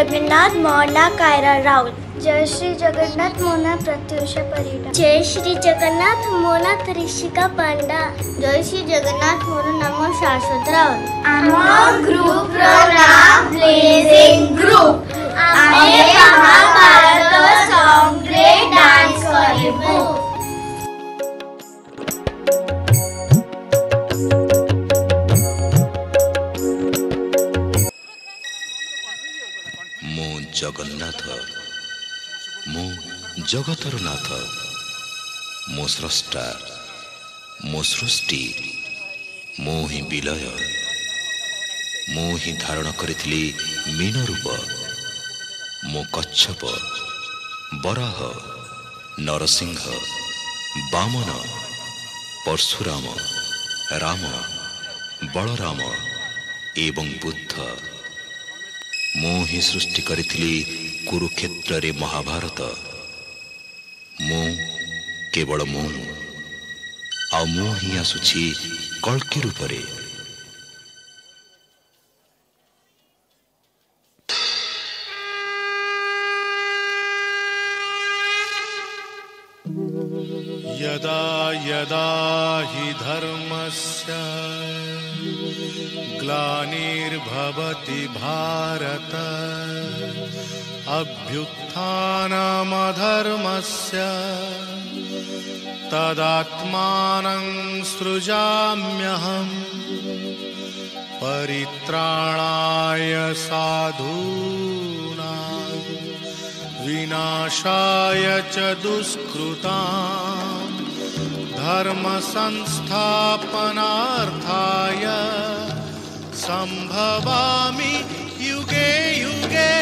जगन्नाथ मोहना कायरा राहुल। जय श्री जगन्नाथ मोहना प्रत्युषा परिडा। जय श्री जगन्नाथ मोहना त्रिशिका पांडा। जय श्री जगन्नाथ मोहना नमो शाश्वत राहुल। आम ग्रुप नाम ब्लेजिंग ग्रुप आमे महाभारत सॉन्ग रे डांस करिबु। जगन्नाथ मो जगतर नाथ मो स्रष्टा मो सृष्टि मो ही विलय मो ही धारण करिथिली मीन रूप मो कच्छप बराह नरसिंह वामन परशुराम राम बलराम एवं बुद्ध मो ही सृष्टि करिथिली कुरुक्षेत्र रे महाभारत मो केवल मो आ मो ही आसुछि कल्कि रूप रे। यदा यदा हि धर्मस्य ग्लानिर्भवति भारत अभ्युत्थानमधर्मस्य तदात्मानं सृजाम्यहम् परित्राणाय साधूनां विनाशाय च दुष्कृतां धर्म संस्थापनार्थाय संभवामि युगे युगे।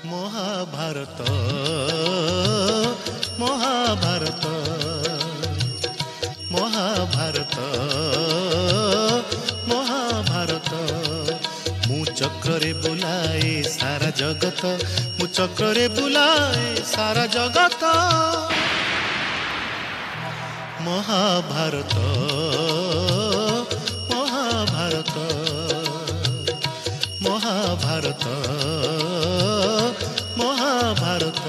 महाभारत महाभारत महाभारत महाभारत मु चक्र बुलाए सारा जगत मु चक्र बुलाए सारा जगत महाभारत महाभारत महाभारत महाभारत।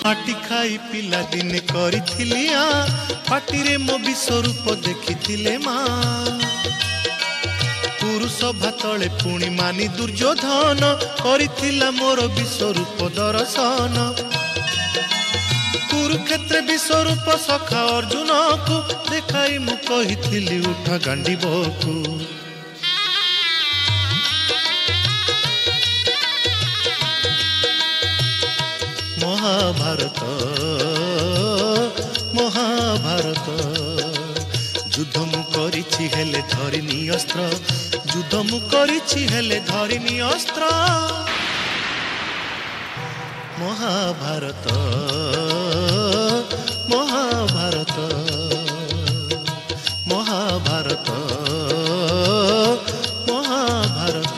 माटी खाई पिला दिने करिथिलिया पाटिरे मो विश्वरूप देखिथिले माँ पुरुष भातले पुणी मानी दुर्योधन करिथिला मोर विश्वरूप दर्शन कुरुक्षेत्र विश्वरूप सखा अर्जुन को देखाई मु कहिथिली उठ गांडीबकु महाभारत महाभारत युद्ध मु करिछि हेले धरिनी अस्त्र युद्ध मु करिछि हेले धरिनी अस्त्र महाभारत महाभारत महाभारत महाभारत।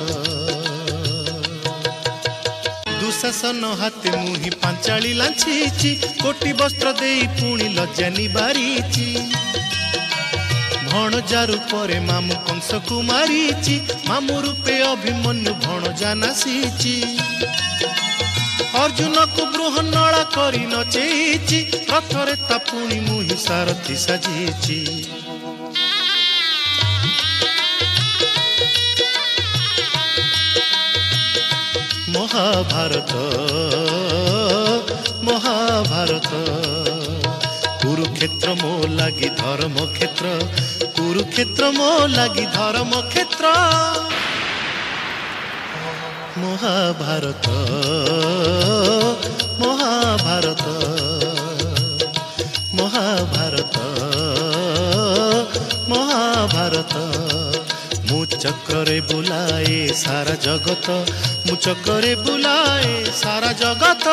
दुशासन हाथे मुही पांचाली लांछीची कोटी वस्त्र देई पुणी लज्जा निबारीची भणजा रूपे मामु कंस को मारीची मामु रूपे अभिमन्यु भणजा नासीची अर्जुन को बृहन्नला करी नचेची रथरे ता पुणी मुही सारथी साजीची महाभारत महाभारत कुरुक्षेत्र मो लागी धर्म क्षेत्र कुरुक्षेत्र मो लागी धर्म क्षेत्र महाभारत महाभारत महाभारत महाभारत मु चक्रे बुलाए सारा जगत मु चक्रे बुलाए सारा जगत।